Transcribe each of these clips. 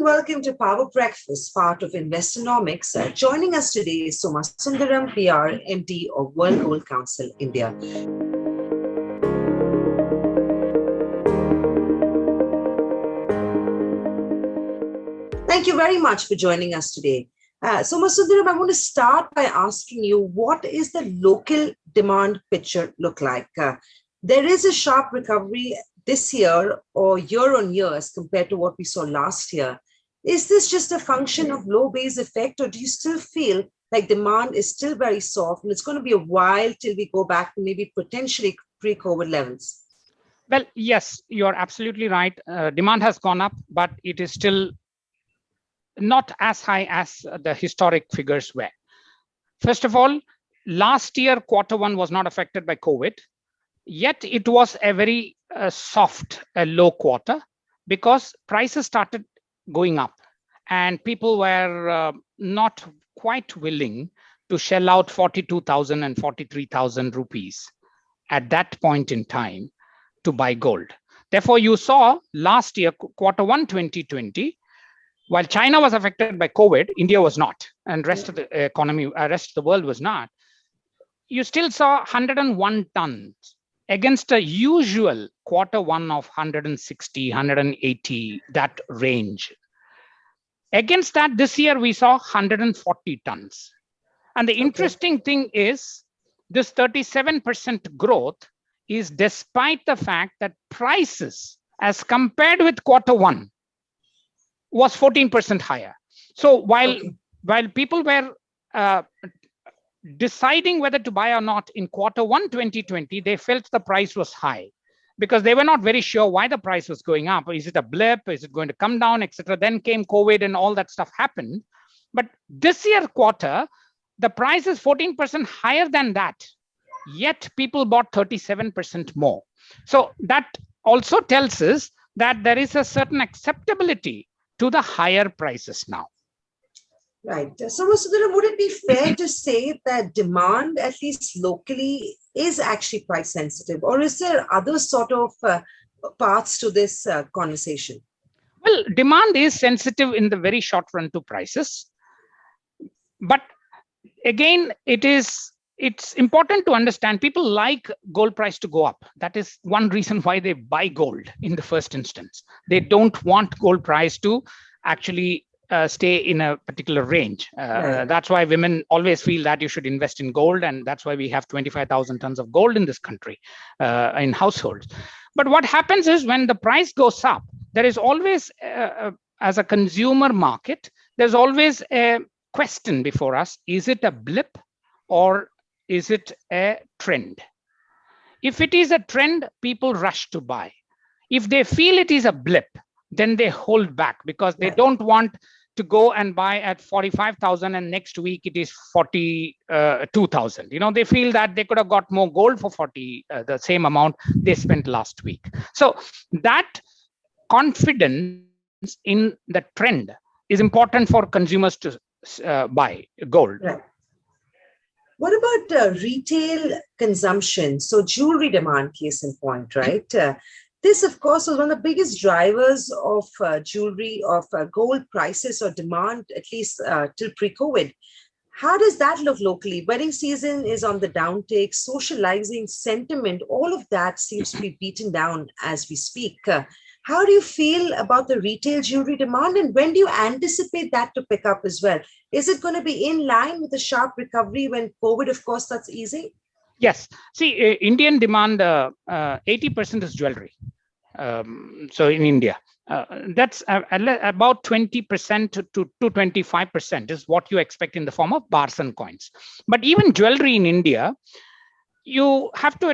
and welcome to Power Breakfast, part of Investonomics. Joining us today is Soma Sundaram, PR, MD of World Gold Council, India. Thank you very much for joining us today. Soma Sundaram, I want to start by asking you, what is the local demand picture look like? There is a sharp recovery this year or year on year as compared to what we saw last year. Is this just a function of low base effect, or do you still feel like demand is still very soft and it's going to be a while till we go back to maybe potentially pre-COVID levels? Well, yes, you're absolutely right. Demand has gone up, but it is still not as high as the historic figures were. First of all, last year, Q1 was not affected by COVID, yet it was a very soft, low quarter because prices started going up and people were not quite willing to shell out 42,000 and 43,000 rupees at that point in time to buy gold. Therefore, you saw last year, Q1 2020, while China was affected by COVID, India was not, and rest of the economy, rest of the world was not. You still saw 101 tons against a usual Q1 of 160, 180, that range. Against that, this year we saw 140 tons. And the interesting thing is this 37% growth is despite the fact that prices as compared with Q1 was 14% higher. So while people were deciding whether to buy or not in Q1 2020, they felt the price was high because they were not very sure why the price was going up. Is it a blip? Is it going to come down, etc.? Then came COVID and all that stuff happened. But this year quarter, the price is 14% higher than that, yet people bought 37% more. So that also tells us that there is a certain acceptability to the higher prices now. Right. So, Sundaram, would it be fair to say that demand, at least locally, is actually price sensitive, or is there other sort of paths to this conversation? Well, demand is sensitive in the very short run to prices. But again, it's important to understand people like gold price to go up. That is one reason why they buy gold in the first instance. They don't want gold price to actually stay in a particular range. That's why women always feel that you should invest in gold. And that's why we have 25,000 tons of gold in this country in households. But what happens is when the price goes up, there is always, as a consumer market, there's always a question before us. Is it a blip or is it a trend? If it is a trend, people rush to buy. If they feel it is a blip, then they hold back because they don't want to go and buy at 45,000 and next week it is 42,000. You know, they feel that they could have got more gold for the same amount they spent last week. So that confidence in the trend is important for consumers to buy gold. Right. What about retail consumption? So jewelry demand, case in point, right? This, of course, was one of the biggest drivers of jewelry, of gold prices or demand, at least till pre-COVID. How does that look locally? Wedding season is on the downtake, socializing sentiment, all of that seems to be beaten down as we speak. How do you feel about the retail jewelry demand, and when do you anticipate that to pick up as well? Is it going to be in line with the sharp recovery when COVID, of course, starts easing? Yes. See, Indian demand, 80% is jewelry. So in India, that's about 20% to 25% is what you expect in the form of bars and coins. But even jewelry in India, you have to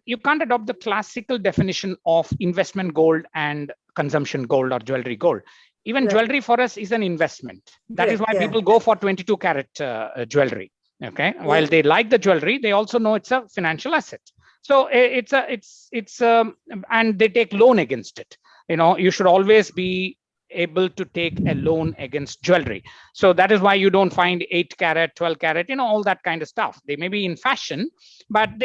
you can't adopt the classical definition of investment gold and consumption gold or jewelry gold. Even jewelry for us is an investment. That is why people go for 22 karat jewelry. Okay, while they like the jewelry, they also know it's a financial asset. So and they take loan against it. You know, you should always be able to take a loan against jewelry. So that is why you don't find 8 karat, 12 karat, you know, all that kind of stuff. They may be in fashion, but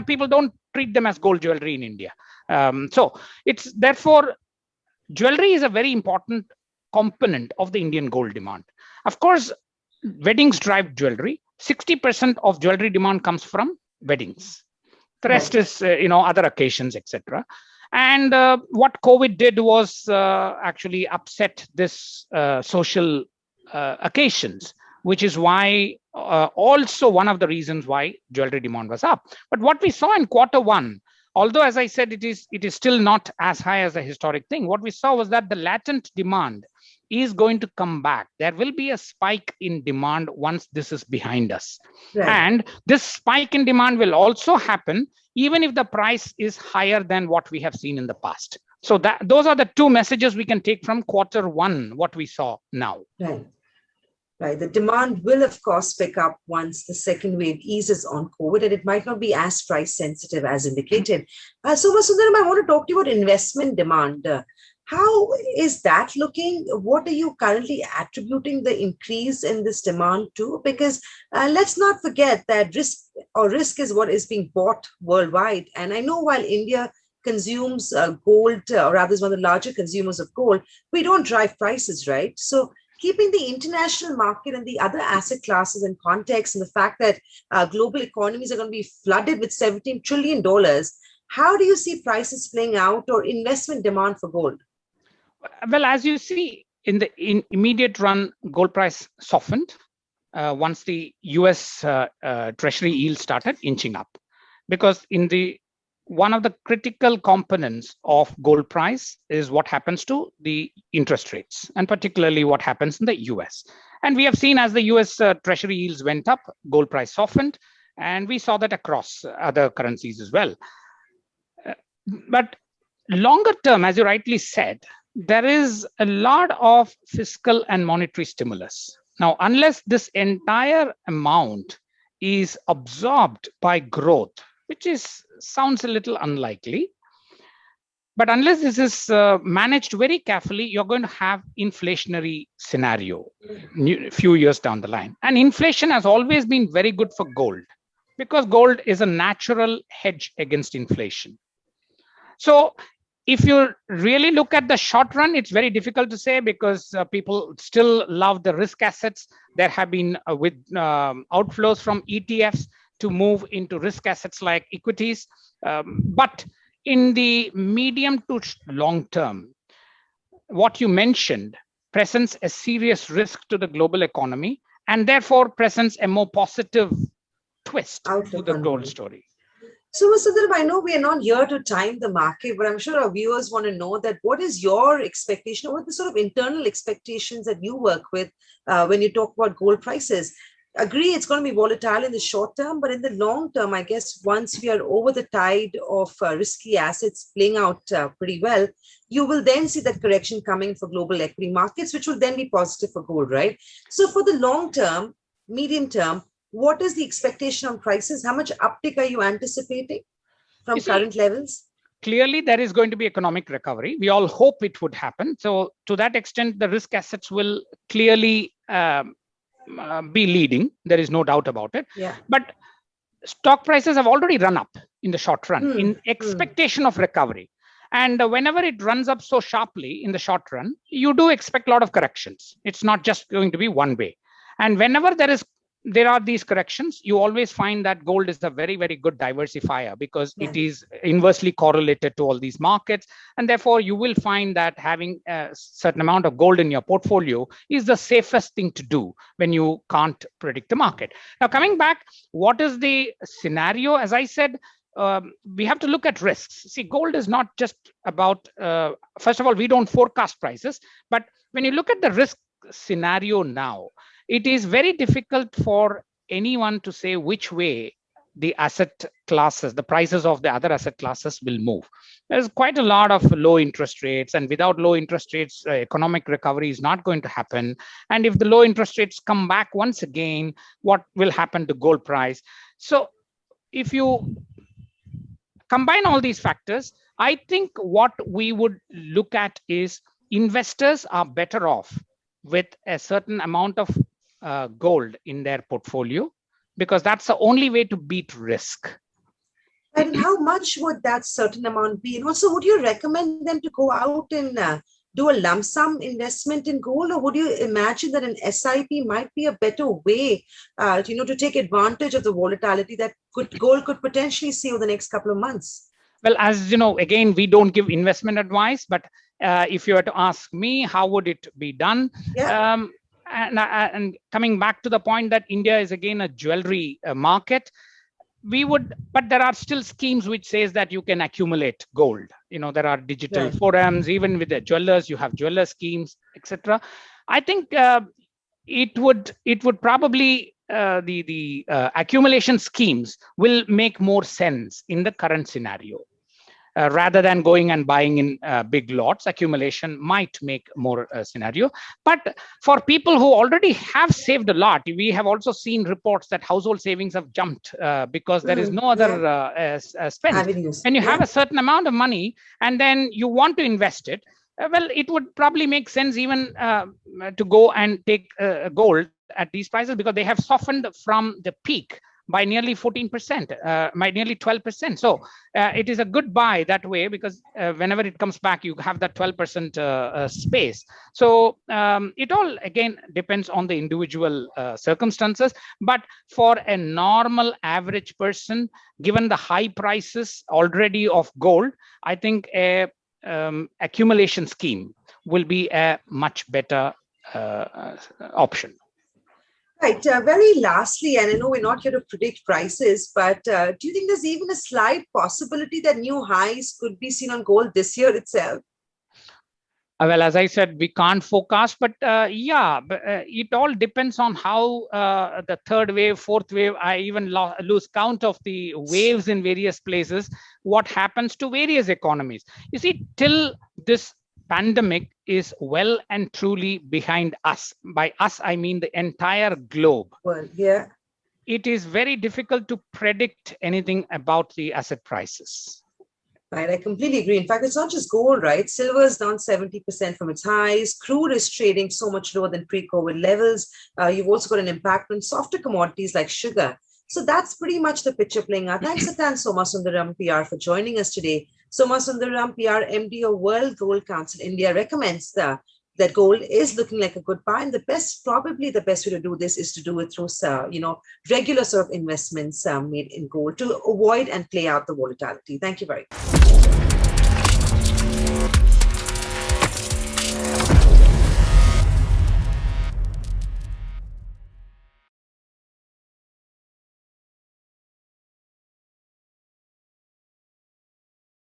people don't treat them as gold jewelry in India. So it's therefore jewelry is a very important component of the Indian gold demand. Of course, weddings drive jewelry. 60% of jewelry demand comes from weddings. The rest is, other occasions, etc. And what COVID did was actually upset this social occasions, which is why also one of the reasons why jewelry demand was up. But what we saw in Q1, although, as I said, it is still not as high as a historic thing, what we saw was that the latent demand is going to come back. There will be a spike in demand once this is behind us. Right. And this spike in demand will also happen even if the price is higher than what we have seen in the past. So those are the two messages we can take from Q1, what we saw now. Right. Right. The demand will, of course, pick up once the second wave eases on COVID, and it might not be as price sensitive as indicated. So, Sundaram, I want to talk to you about investment demand. How is that looking? What are you currently attributing the increase in this demand to? Because let's not forget that risk is what is being bought worldwide. And I know while India consumes gold, or rather is one of the larger consumers of gold, we don't drive prices, right? So keeping the international market and the other asset classes in context, and the fact that global economies are going to be flooded with $17 trillion, how do you see prices playing out or investment demand for gold? Well, as you see, in the immediate run, gold price softened once the US Treasury yield started inching up. Because one of the critical components of gold price is what happens to the interest rates, and particularly what happens in the US. And we have seen as the US Treasury yields went up, gold price softened, and we saw that across other currencies as well. But longer term, as you rightly said, there is a lot of fiscal and monetary stimulus. Now, unless this entire amount is absorbed by growth, which sounds a little unlikely, but unless this is managed very carefully, you're going to have inflationary scenario a few years down the line. And inflation has always been very good for gold because gold is a natural hedge against inflation. So if you really look at the short run, it's very difficult to say because people still love the risk assets. There have been with outflows from ETFs to move into risk assets like equities. But in the medium to long term, what you mentioned presents a serious risk to the global economy and therefore presents a more positive twist to the gold story. So, Sundaram, I know we are not here to time the market, but I'm sure our viewers want to know that what is your expectation, what are the sort of internal expectations that you work with when you talk about gold prices? Agree, it's going to be volatile in the short term, but in the long term, I guess once we are over the tide of risky assets playing out pretty well, you will then see that correction coming for global equity markets, which will then be positive for gold, right? So for the long term, medium term, what is the expectation on prices? How much uptick are you anticipating from current levels? Clearly, there is going to be economic recovery. We all hope it would happen. So to that extent, the risk assets will clearly be leading. There is no doubt about it. Yeah. But stock prices have already run up in the short run in expectation of recovery. And whenever it runs up so sharply in the short run, you do expect a lot of corrections. It's not just going to be one way. And whenever there are these corrections, you always find that gold is a very, very good diversifier because it is inversely correlated to all these markets. And therefore, you will find that having a certain amount of gold in your portfolio is the safest thing to do when you can't predict the market. Now, coming back, what is the scenario? As I said, we have to look at risks. See, gold is not just about, first of all, we don't forecast prices, but when you look at the risk scenario now, it is very difficult for anyone to say which way the asset classes, the prices of the other asset classes will move. There's quite a lot of low interest rates, and without low interest rates, economic recovery is not going to happen. And if the low interest rates come back once again, what will happen to gold price? So if you combine all these factors, I think what we would look at is investors are better off with a certain amount of gold in their portfolio, because that's the only way to beat risk. And how much would that certain amount be? And also, would you recommend them to go out and do a lump sum investment in gold, or would you imagine that an SIP might be a better way, to take advantage of the volatility that gold could potentially see over the next couple of months? Well, as you know, again, we don't give investment advice, but if you were to ask me, how would it be done? Yeah. And coming back to the point that India is again a jewelry market, but there are still schemes which says that you can accumulate gold. There are digital forums, even with the jewelers, you have jeweler schemes, etc. I think it would probably the accumulation schemes will make more sense in the current scenario. Rather than going and buying in big lots, accumulation might make more scenario. But for people who already have saved a lot, we have also seen reports that household savings have jumped because there is no other spend. Avenues. When you have a certain amount of money and then you want to invest it, well, it would probably make sense even to go and take gold at these prices, because they have softened from the peak by nearly 14%, by nearly 12%. So it is a good buy that way, because whenever it comes back, you have that 12% space. So it all, again, depends on the individual circumstances. But for a normal average person, given the high prices already of gold, I think a accumulation scheme will be a much better option. Right. Very lastly, and I know we're not here to predict prices, but do you think there's even a slight possibility that new highs could be seen on gold this year itself? Well, as I said, we can't forecast, but it all depends on how the third wave, fourth wave, I even lose count of the waves in various places, what happens to various economies. You see, till this pandemic is well and truly behind us. By us, I mean the entire globe. Well, yeah. It is very difficult to predict anything about the asset prices. Right, I completely agree. In fact, it's not just gold, right? Silver is down 70% from its highs. Crude is trading so much lower than pre-COVID levels. You've also got an impact on softer commodities like sugar. So that's pretty much the picture playing out. Thanks again, Somasundaram PR, for joining us today. Somasundaram PR, MD of World Gold Council India, recommends that gold is looking like a good buy, and probably the best way to do this is to do it through, regular sort of investments made in gold to avoid and play out the volatility. Thank you very much.